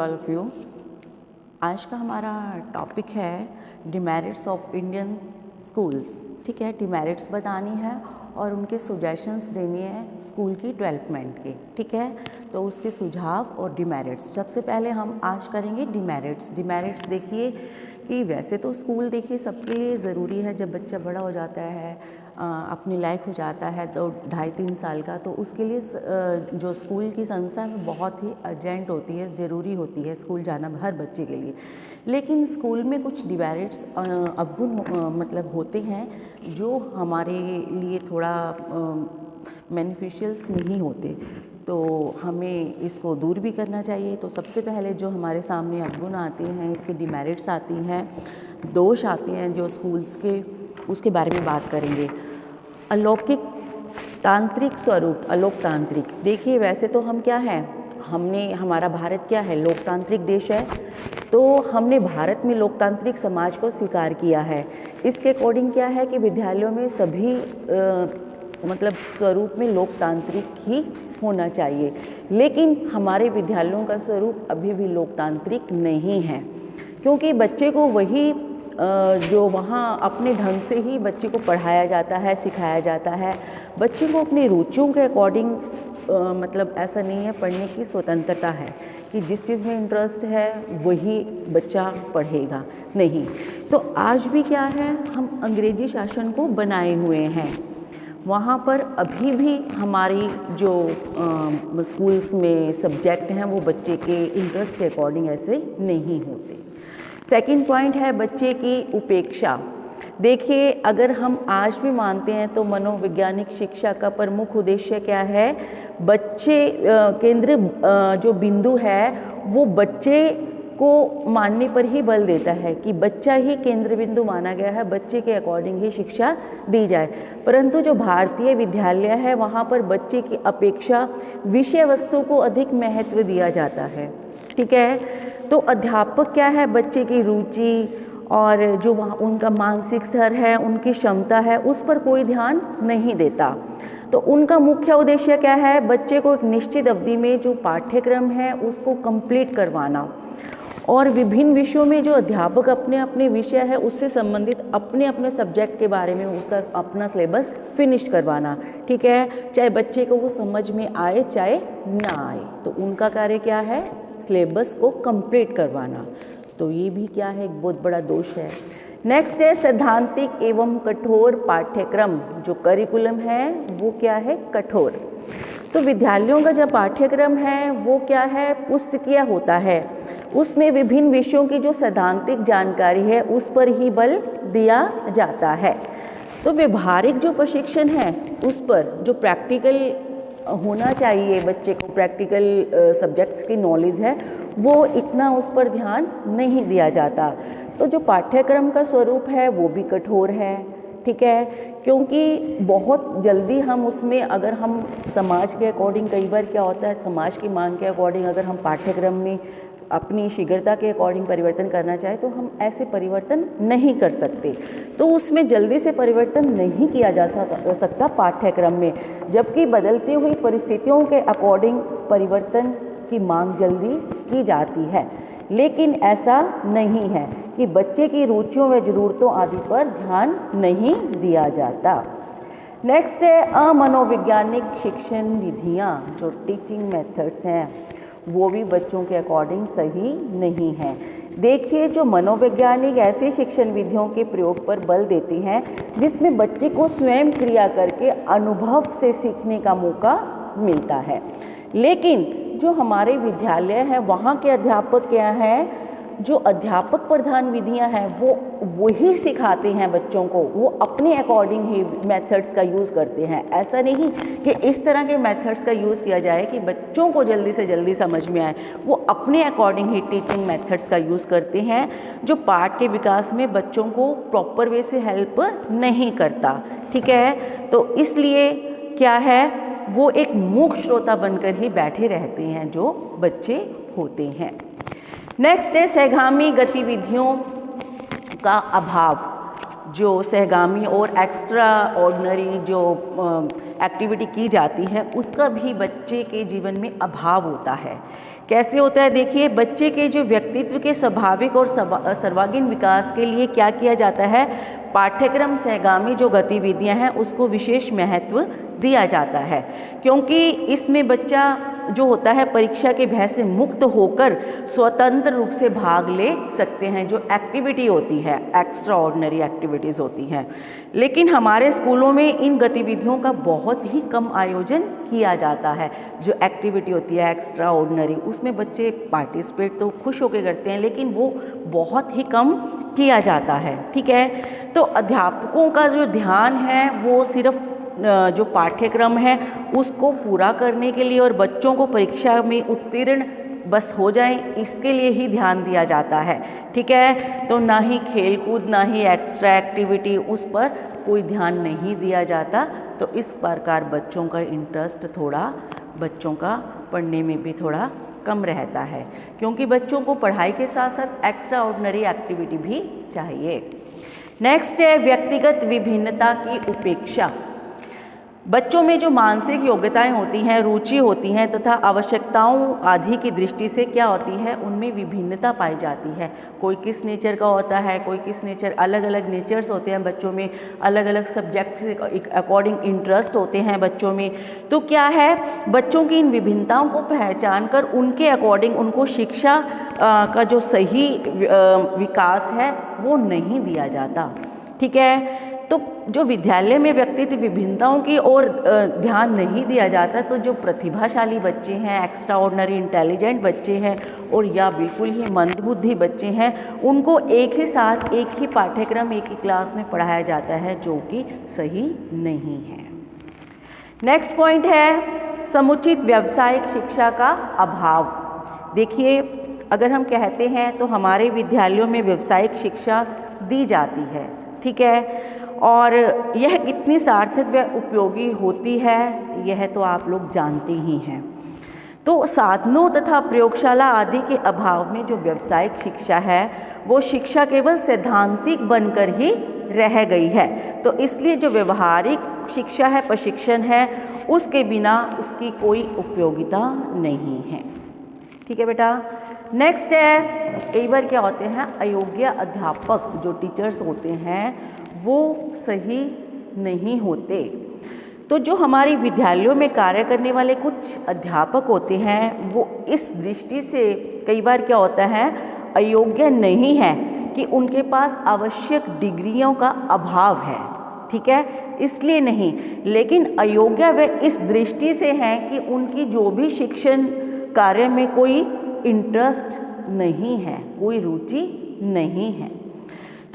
All of you. आज का हमारा टॉपिक है डिमेरिट्स ऑफ इंडियन स्कूल्स। ठीक है, डिमेरिट्स बतानी है और उनके सुजेशंस देनी है स्कूल की डेवलपमेंट के। ठीक है, तो उसके सुझाव और डिमेरिट्स। सबसे पहले हम आज करेंगे डिमेरिट्स। डिमेरिट्स देखिए कि वैसे तो स्कूल देखिए सबके लिए ज़रूरी है। जब बच्चा बड़ा हो जाता है, अपनी लायक हो जाता है, तो 2.5-3 साल का, तो उसके लिए जो स्कूल की संस्था है बहुत ही अर्जेंट होती है, ज़रूरी होती है स्कूल जाना हर बच्चे के लिए। लेकिन स्कूल में कुछ डिमेरिट्स अवगुण मतलब होते हैं जो हमारे लिए थोड़ा बेनिफिशियल्स नहीं होते, तो हमें इसको दूर भी करना चाहिए। तो सबसे पहले जो हमारे सामने अवगुण आते हैं, इसके डिमेरिट्स आती हैं, दोष आते हैं जो स्कूल्स के, उसके बारे में बात करेंगे। अलौकिक तांत्रिक स्वरूप, अलोकतांत्रिक। देखिए वैसे तो हम क्या हैं, हमारा भारत क्या है, लोकतांत्रिक देश है। तो हमने भारत में लोकतांत्रिक समाज को स्वीकार किया है। इसके अकॉर्डिंग क्या है कि विद्यालयों में सभी मतलब स्वरूप में लोकतांत्रिक ही होना चाहिए। लेकिन हमारे विद्यालयों का स्वरूप अभी भी लोकतांत्रिक नहीं है, क्योंकि बच्चे को वही जो वहाँ अपने ढंग से ही बच्चे को पढ़ाया जाता है, सिखाया जाता है। बच्चे को अपनी रुचियों के अकॉर्डिंग मतलब ऐसा नहीं है, पढ़ने की स्वतंत्रता है कि जिस चीज़ में इंटरेस्ट है वही बच्चा पढ़ेगा, नहीं। तो आज भी क्या है, हम अंग्रेजी शासन को बनाए हुए हैं। वहाँ पर अभी भी हमारी जो स्कूल्स में सब्जेक्ट हैं वो बच्चे के इंटरेस्ट के अकॉर्डिंग ऐसे नहीं होते। सेकंड पॉइंट है बच्चे की उपेक्षा। देखिए अगर हम आज भी मानते हैं तो मनोवैज्ञानिक शिक्षा का प्रमुख उद्देश्य क्या है, बच्चे केंद्र जो बिंदु है वो बच्चे को मानने पर ही बल देता है कि बच्चा ही केंद्र बिंदु माना गया है, बच्चे के अकॉर्डिंग ही शिक्षा दी जाए। परंतु जो भारतीय विद्यालय है वहाँ पर बच्चे की अपेक्षा विषय वस्तु को अधिक महत्व दिया जाता है। ठीक है, तो अध्यापक क्या है, बच्चे की रुचि और जो वहाँ उनका मानसिक स्तर है, उनकी क्षमता है, उस पर कोई ध्यान नहीं देता। तो उनका मुख्य उद्देश्य क्या है, बच्चे को एक निश्चित अवधि में जो पाठ्यक्रम है उसको कंप्लीट करवाना, और विभिन्न विषयों में जो अध्यापक अपने अपने विषय है उससे संबंधित अपने अपने सब्जेक्ट के बारे में उसका अपना सिलेबस फिनिश करवाना। ठीक है, चाहे बच्चे को वो समझ में आए चाहे ना आए, तो उनका कार्य क्या है, सिलेबस को कंप्लीट करवाना। तो ये भी क्या है, एक बहुत बड़ा दोष है। नेक्स्ट है सैद्धांतिक एवं कठोर पाठ्यक्रम। जो करिकुलम है वो क्या है, कठोर। तो विद्यालयों का जो पाठ्यक्रम है वो क्या है, पुस्तकीय होता है। उसमें विभिन्न विषयों की जो सैद्धांतिक जानकारी है उस पर ही बल दिया जाता है। तो व्यवहारिक जो प्रशिक्षण है उस पर जो प्रैक्टिकल होना चाहिए, बच्चे को प्रैक्टिकल सब्जेक्ट्स की नॉलेज है, वो इतना उस पर ध्यान नहीं दिया जाता। तो जो पाठ्यक्रम का स्वरूप है वो भी कठोर है। ठीक है, क्योंकि बहुत जल्दी हम उसमें, अगर हम समाज के अकॉर्डिंग, कई बार क्या होता है समाज की मांग के अकॉर्डिंग अगर हम पाठ्यक्रम में अपनी शीघ्रता के अकॉर्डिंग परिवर्तन करना चाहे तो हम ऐसे परिवर्तन नहीं कर सकते। तो उसमें जल्दी से परिवर्तन नहीं किया जा सकता पाठ्यक्रम में, जबकि बदलती हुई परिस्थितियों के अकॉर्डिंग परिवर्तन की मांग जल्दी की जाती है। लेकिन ऐसा नहीं है कि बच्चे की रुचियों व ज़रूरतों आदि पर ध्यान नहीं दिया जाता। नेक्स्ट है अमनोवैज्ञानिक शिक्षण विधियाँ। जो टीचिंग मेथड्स हैं वो भी बच्चों के अकॉर्डिंग सही नहीं है। देखिए जो मनोवैज्ञानिक ऐसे शिक्षण विधियों के प्रयोग पर बल देती हैं जिसमें बच्चे को स्वयं क्रिया करके अनुभव से सीखने का मौका मिलता है। लेकिन जो हमारे विद्यालय हैं वहाँ के अध्यापक क्या हैं, जो अध्यापक प्रधान विधियां हैं वो वही सिखाते हैं बच्चों को, वो अपने अकॉर्डिंग ही मेथड्स का यूज़ करते हैं। ऐसा नहीं कि इस तरह के मेथड्स का यूज़ किया जाए कि बच्चों को जल्दी से जल्दी समझ में आए, वो अपने अकॉर्डिंग ही टीचिंग मेथड्स का यूज़ करते हैं जो पाठ के विकास में बच्चों को प्रॉपर वे से हेल्प नहीं करता। ठीक है, तो इसलिए क्या है, वो एक मूक श्रोता बनकर ही बैठे रहते हैं जो बच्चे होते हैं। नेक्स्ट है सहगामी गतिविधियों का अभाव। जो सहगामी और एक्स्ट्रा ऑर्डिनरी जो एक्टिविटी की जाती है उसका भी बच्चे के जीवन में अभाव होता है। कैसे होता है? देखिए, बच्चे के जो व्यक्तित्व के स्वाभाविक और सर्वांगीण विकास के लिए क्या किया जाता है? पाठ्यक्रम सहगामी जो गतिविधियां हैं उसको विशेष महत्व दिया जाता है, क्योंकि इसमें बच्चा जो होता है परीक्षा के भय से मुक्त होकर स्वतंत्र रूप से भाग ले सकते हैं। जो एक्टिविटी होती है, एक्स्ट्रा ऑर्डिनरी एक्टिविटीज़ होती हैं, लेकिन हमारे स्कूलों में इन गतिविधियों का बहुत ही कम आयोजन किया जाता है। जो एक्टिविटी होती है एक्स्ट्रा ऑर्डिनरी, उसमें बच्चे पार्टिसिपेट तो खुश होकर करते हैं, लेकिन वो बहुत ही कम किया जाता है। ठीक है, तो अध्यापकों का जो ध्यान है वो सिर्फ जो पाठ्यक्रम है उसको पूरा करने के लिए और बच्चों को परीक्षा में उत्तीर्ण बस हो जाएं, इसके लिए ही ध्यान दिया जाता है। ठीक है, तो ना ही खेलकूद ना ही एक्स्ट्रा एक्टिविटी, उस पर कोई ध्यान नहीं दिया जाता। तो इस प्रकार बच्चों का इंटरेस्ट थोड़ा, बच्चों का पढ़ने में भी थोड़ा कम रहता है, क्योंकि बच्चों को पढ़ाई के साथ साथ एक्स्ट्रा ऑर्डिनरी एक्टिविटी भी चाहिए। नेक्स्ट है व्यक्तिगत विभिन्नता की उपेक्षा। बच्चों में जो मानसिक योग्यताएं होती हैं, रुचि होती हैं तथा आवश्यकताओं आदि की दृष्टि से क्या होती है, उनमें विभिन्नता पाई जाती है। कोई किस नेचर का होता है, कोई किस नेचर, अलग अलग नेचर्स होते हैं बच्चों में, अलग अलग सब्जेक्ट से अकॉर्डिंग इंटरेस्ट होते हैं बच्चों में। तो क्या है, बच्चों की इन विभिन्नताओं को पहचान कर उनके अकॉर्डिंग उनको शिक्षा का जो सही विकास है वो नहीं दिया जाता। ठीक है, तो जो विद्यालय में व्यक्तित्व विभिन्नताओं की ओर ध्यान नहीं दिया जाता, तो जो प्रतिभाशाली बच्चे हैं, एक्स्ट्रा ऑर्डिनरी इंटेलिजेंट बच्चे हैं और या बिल्कुल ही मंदबुद्धि बच्चे हैं, उनको एक ही साथ एक ही पाठ्यक्रम एक ही क्लास में पढ़ाया जाता है, जो कि सही नहीं है। नेक्स्ट पॉइंट है समुचित व्यावसायिक शिक्षा का अभाव। देखिए, अगर हम कहते हैं तो हमारे विद्यालयों में व्यावसायिक शिक्षा दी जाती है। ठीक है, और यह कितनी सार्थक व उपयोगी होती है यह तो आप लोग जानते ही हैं। तो साधनों तथा प्रयोगशाला आदि के अभाव में जो व्यावसायिक शिक्षा है वो शिक्षा केवल सैद्धांतिक बनकर ही रह गई है। तो इसलिए जो व्यवहारिक शिक्षा है, प्रशिक्षण है, उसके बिना उसकी कोई उपयोगिता नहीं है। ठीक है बेटा। नेक्स्ट है, कई बार क्या होते हैं, अयोग्य अध्यापक जो टीचर्स होते हैं वो सही नहीं होते। तो जो हमारी विद्यालयों में कार्य करने वाले कुछ अध्यापक होते हैं वो इस दृष्टि से कई बार क्या होता है, अयोग्य नहीं है कि उनके पास आवश्यक डिग्रियों का अभाव है। ठीक है, इसलिए नहीं, लेकिन अयोग्य वे इस दृष्टि से हैं कि उनकी जो भी शिक्षण कार्य में कोई इंटरेस्ट नहीं है, कोई रुचि नहीं है।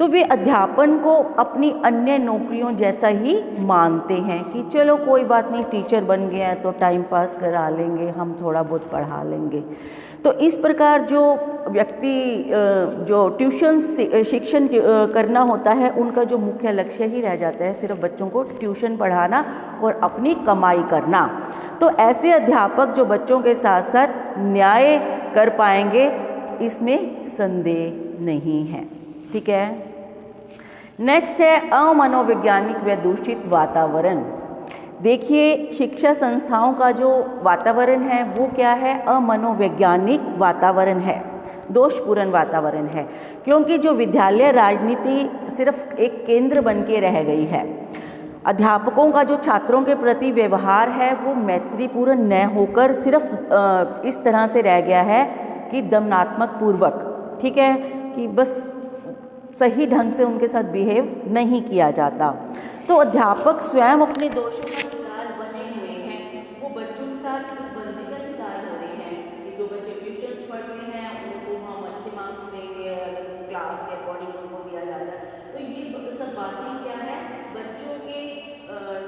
तो वे अध्यापन को अपनी अन्य नौकरियों जैसा ही मानते हैं कि चलो कोई बात नहीं, टीचर बन गए हैं तो टाइम पास करा लेंगे, हम थोड़ा बहुत पढ़ा लेंगे। तो इस प्रकार जो व्यक्ति जो ट्यूशन शिक्षण करना होता है, उनका जो मुख्य लक्ष्य ही रह जाता है सिर्फ बच्चों को ट्यूशन पढ़ाना और अपनी कमाई करना। तो ऐसे अध्यापक जो बच्चों के साथ साथ न्याय कर पाएंगे, इसमें संदेह नहीं है। ठीक है। नेक्स्ट है अमनोवैज्ञानिक व दूषित वातावरण। देखिए, शिक्षा संस्थाओं का जो वातावरण है वो क्या है, अमनोवैज्ञानिक वातावरण है, दोषपूर्ण वातावरण है, क्योंकि जो विद्यालय राजनीति सिर्फ एक केंद्र बन के रह गई है। अध्यापकों का जो छात्रों के प्रति व्यवहार है वो मैत्रीपूर्ण न होकर सिर्फ इस तरह से रह गया है कि दमनात्मक पूर्वक, ठीक है, कि बस सही ढंग से उनके साथ बिहेव नहीं किया जाता। तो अध्यापक स्वयं अपने दोषों का शिकार बने हुए हैं, वो बच्चों के साथ बंदी का शिकार हो रहे हैं कि जो बच्चे ट्यूशन्स पढ़ते हैं उनको हम अच्छे मार्क्स देंगे, क्लास के अकॉर्डिंग उनको दिया जाता है। तो ये सब बातें क्या है, बच्चों के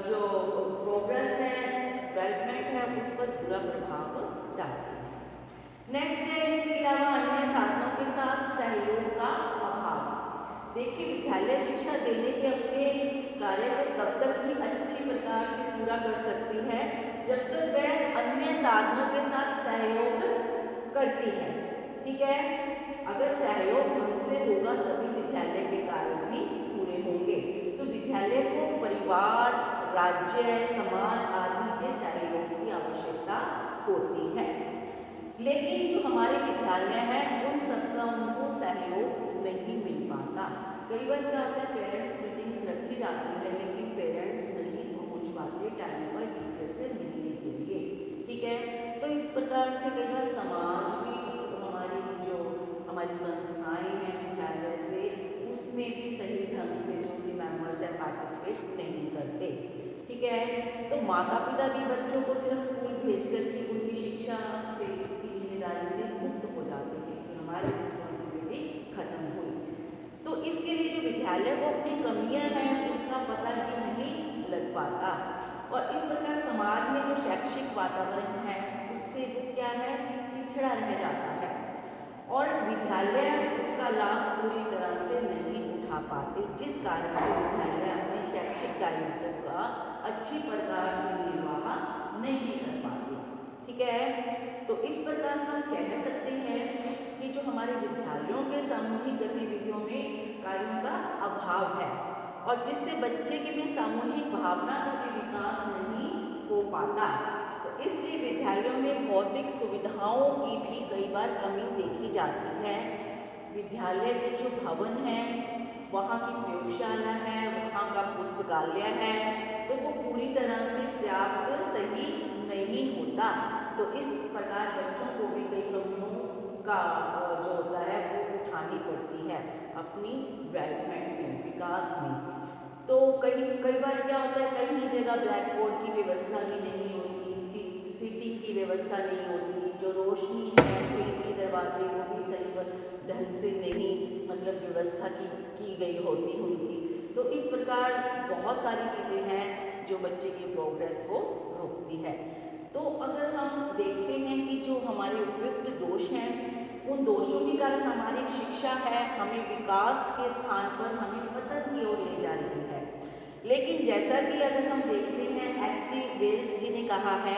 जो प्रोग्रेस है, डेवलपमेंट है, उस पर पूरा प्रभाव डालती है। नेक्स्ट है, इसके अलावा अन्य साधनों के साथ सहयोग का अभाव। देखिए, विद्यालय शिक्षा देने के अपने कार्य को तब तक ही अच्छी प्रकार से पूरा कर सकती है जब तक वह अन्य साधनों के साथ सहयोग करती है। ठीक है, अगर सहयोग ढंग से होगा तभी विद्यालय के कार्य भी पूरे होंगे। तो विद्यालय को परिवार, राज्य, समाज आदि के सहयोग की आवश्यकता होती है। लेकिन जो हमारे विद्यालय हैं उन सबका उनको सहयोग नहीं मिल पाता। कई बार क्या होता है, पेरेंट्स मीटिंग्स रखी जाती है लेकिन पेरेंट्स नहीं पहुंच पाते टाइम पर टीचर से मिलने के लिए। ठीक है, तो इस प्रकार से कई बार समाज भी हमारी संस्थाएं हैं विद्यालय से, उसमें भी सही ढंग से जो उसके मेंबर्स हैं पार्टिसिपेट नहीं करते। ठीक है, तो माता पिता भी बच्चों को सिर्फ स्कूल भेज कर के उनकी शिक्षा से, उनकी जिम्मेदारी से मुक्त हो जाते हैं कि हमारी रिस्पॉन्सिबिलिटी खत्म हुई। तो इसके लिए जो विद्यालय को अपनी कमियां हैं उसका पता ही नहीं लग पाता, और इस प्रकार समाज में जो शैक्षिक वातावरण है उससे वो क्या है, पिछड़ा रह जाता है, और विद्यालय उसका लाभ पूरी तरह से नहीं उठा पाते, जिस कारण से विद्यालय अपने शैक्षिक दायित्व का अच्छी प्रकार से निर्वाह नहीं कर पाते। ठीक है, तो इस प्रकार हम कह सकते हैं कि जो हमारे विद्यालयों के सामूहिक गतिविधियों में कार्यों का अभाव है, और जिससे बच्चे के में सामूहिक भावना का भी विकास नहीं हो पाता। तो इसलिए विद्यालयों में भौतिक सुविधाओं की भी कई बार कमी देखी जाती है। विद्यालय के जो भवन हैं, वहाँ की प्रयोगशाला है, वहाँ का पुस्तकालय है, तो वो पूरी तरह से पर्याप्त सही नहीं होता। तो इस प्रकार बच्चों को भी कई कमियों का जो होता है वो उठानी पड़ती है अपनी डेवलपमेंट में, विकास में। तो कई बार क्या होता है, कई जगह ब्लैक बोर्ड की व्यवस्था भी नहीं होती, सीटिंग की व्यवस्था नहीं होती, जो रोशनी है, खिड़की दरवाजे वो भी सही ढंग से नहीं मतलब व्यवस्था की गई होती उनकी। तो इस प्रकार बहुत सारी चीज़ें हैं जो बच्चे की प्रोग्रेस को रोकती है। तो अगर हम देखते हैं कि जो हमारे उपयुक्त दोष हैं, उन दोषों के कारण हमारी शिक्षा है हमें विकास के स्थान पर हमें पतन की ओर ले जा रही है। लेकिन जैसा कि अगर हम देखते हैं, H.G. वेल्स जी ने कहा है,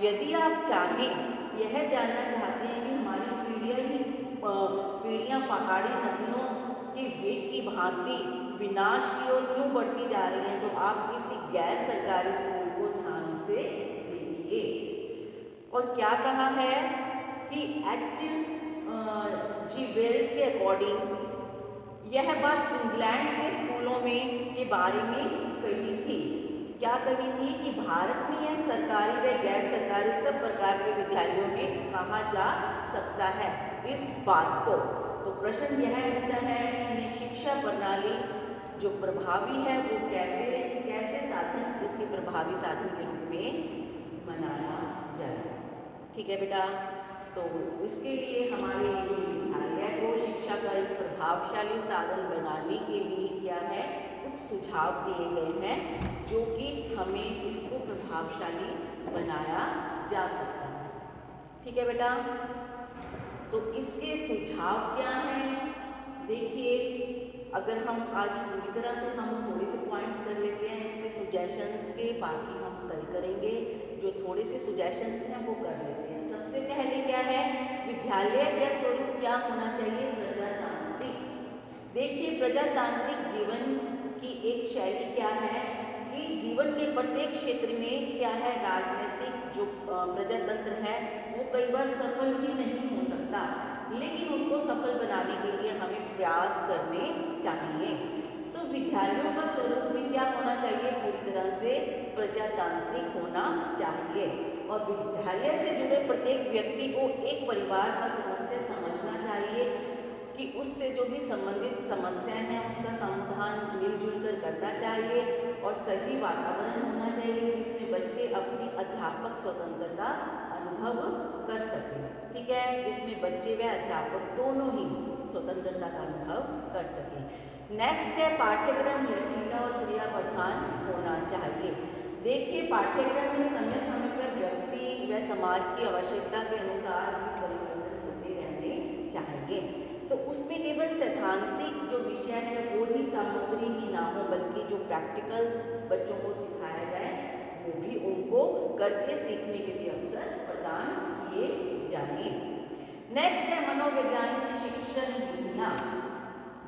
यदि आप चाहें, यह जानना चाहते हैं कि हमारी पीढ़ियाँ पहाड़ी नदियों के वेग की भांति विनाश की ओर क्यों बढ़ती जा रही हैं, तो आप किसी गैर सरकारी स्कूल को ध्यान से देखिए। और क्या कहा है कि H.G. वेल्स के अकॉर्डिंग यह बात इंग्लैंड के स्कूलों में के बारे में कही थी। क्या कही थी कि भारत में यह सरकारी व गैर सरकारी सब प्रकार के विद्यालयों में कहा जा सकता है इस बात को। तो प्रश्न यह उठता है कि इन्हें शिक्षा प्रणाली जो प्रभावी है वो कैसे साधन, इसके प्रभावी साधन के रूप में बनाया जाए। ठीक है बेटा, तो इसके लिए हमारे विद्यालय को शिक्षा का एक प्रभावशाली साधन बनाने के लिए क्या है, कुछ सुझाव दिए गए हैं जो कि हमें इसको प्रभावशाली बनाया जा सकता है। ठीक है बेटा, तो इसके सुझाव क्या हैं, देखिए अगर हम आज पूरी तरह से हम थोड़े से पॉइंट्स कर लेते हैं इसके सुजेशंस के, बाकी हम कल करेंगे। जो थोड़े से सुजेशंस हैं वो कर लेते हैं। सबसे पहले क्या है, विद्यालय का स्वरूप क्या होना चाहिए, प्रजातांत्रिक। देखिए प्रजातांत्रिक जीवन की एक शैली क्या है कि जीवन के प्रत्येक क्षेत्र में क्या है, राजनीतिक जो प्रजातंत्र है वो कई बार सफल भी नहीं हो सकता, लेकिन उसको सफल बनाने के लिए हमें प्रयास करने चाहिए। तो विद्यालयों का स्वरूप भी क्या होना चाहिए, पूरी तरह से प्रजातांत्रिक होना चाहिए, और विद्यालय से जुड़े प्रत्येक व्यक्ति को एक परिवार का सदस्य समझना चाहिए कि उससे जो भी संबंधित समस्याएं हैं उसका समाधान मिलजुल कर करना चाहिए, और सही वातावरण होना चाहिए जिसमें बच्चे अपनी अध्यापक स्वतंत्रता अनुभव कर सकें। ठीक है, जिसमें बच्चे व अध्यापक दोनों ही स्वतंत्रता का अनुभव कर सकें। नेक्स्ट है पाठ्यक्रम लचीला और क्रिया प्रधान होना चाहिए। देखिए पाठ्यक्रम में समय समय पर व्यक्ति व समाज की आवश्यकता के अनुसार परिवर्तन होते रहने चाहिए। तो उसमें केवल सैद्धांतिक जो विषय है वो ही सामग्री ही ना हो, बल्कि जो प्रैक्टिकल्स बच्चों को सिखाया जाए वो भी उनको करके सीखने के भी अवसर प्रदान किए जाए। नेक्स्ट है मनोवैज्ञानिक शिक्षण विधियाँ।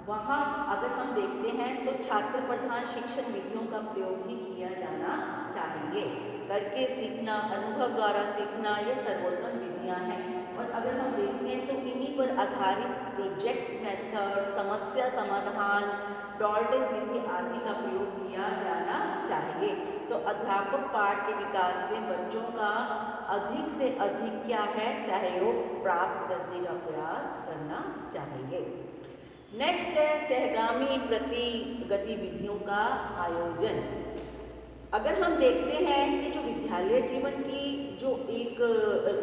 वहाँ अगर हम देखते हैं तो छात्र प्रधान शिक्षण विधियों का प्रयोग ही किया जाना चाहिए। करके सीखना, अनुभव द्वारा सीखना, ये सर्वोत्तम विधियाँ हैं। और अगर हम देखते हैं तो इन्हीं पर आधारित प्रोजेक्ट मेथड, समस्या समाधान, डॉल्टन विधि आदि का प्रयोग किया जाना चाहिए। तो अध्यापक पाठ के विकास में बच्चों का अधिक से अधिक क्या है, सहयोग प्राप्त करने का प्रयास करना चाहिए। नेक्स्ट है सहगामी प्रति गतिविधियों का आयोजन। अगर हम देखते हैं कि जो विद्यालय जीवन की जो एक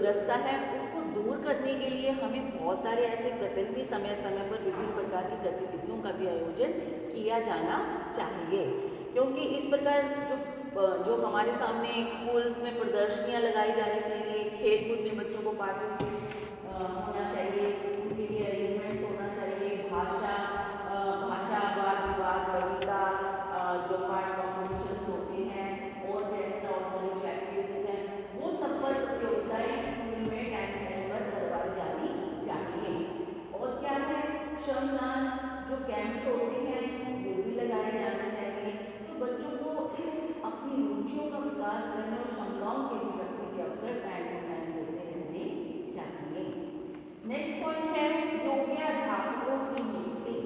रास्ता है उसको दूर करने के लिए हमें बहुत सारे ऐसे प्रतिनिधि समय समय पर विभिन्न प्रकार की गतिविधियों का भी आयोजन किया जाना चाहिए, क्योंकि इस प्रकार जो हमारे सामने स्कूल्स में प्रदर्शनियां लगाई जानी चाहिए, खेल कूद में बच्चों को पार्टिसिपेट होना चाहिए, उनके लिए अरेंजमेंट्स होना चाहिए, भाषा वाद विवाद, कविता, जो पार्ट कॉम्पिटिशन्स होते हैं और भी एक्स्ट्रा ऑर्डिनरी जो एक्टिविटीज हैं, वो सब पर प्रतियोगिताएं स्कूल में टाइम टाइम पर करवाई जानी चाहिए। और क्या है, श्रमदान जो कैंप्स होते हैं वो भी लगाए जाने चाहिए। तो बच्चों को इस अपनी रुचियों का विकास करने और क्षमताओं के अभिव्यक्ति के अवसर टाइम टू टाइम देते रहने चाहिए। नेक्स्ट पॉइंट है योग्य अध्यापकों की नियुक्ति।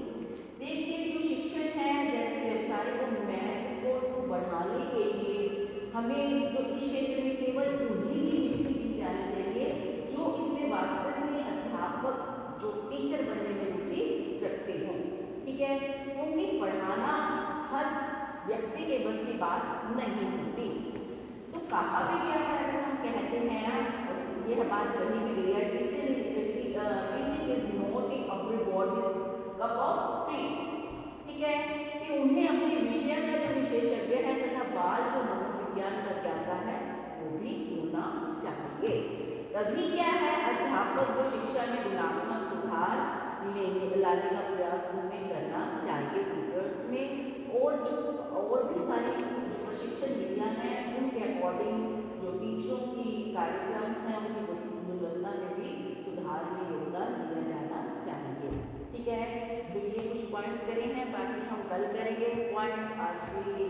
देखिए जो शिक्षण है, जैसे व्यवसाय को महत्व को उसको बढ़ाने के लिए हमें जो इस क्षेत्र में केवल उन्हीं की नियुक्ति की जानी चाहिए जो इसमें वास्तव में अध्यापक जो टीचर बनने में रुचि रखते हो, ठीक है, क्योंकि पढ़ाना हर व्यक्ति के बस की बात नहीं होती। तो कहा भी गया है, अगर हम कहते हैं यह बात कही भी गई है, teaching is not everybody's cup of T, ठीक है, कि उन्हें अपने विषय का जो विशेषज्ञ है तथा बाल जो मनोविज्ञान का ज्ञाता है वो भी होना चाहिए। तभी क्या है, अध्यापक जो शिक्षा में गुणात्मक सुधार लाने का प्रयास में करना चाहिए टीचर्स में, और भी सारी प्रशिक्षण विधियाँ हैं उनके अकॉर्डिंग जो टीचरों की कार्यक्रम हैं उनकी गुणवत्ता में भी सुधार में योगदान दिया जाना चाहिए। ठीक है, तो ये कुछ पॉइंट्स करे हैं, बाकी हम कल करेंगे पॉइंट्स। आज के लिए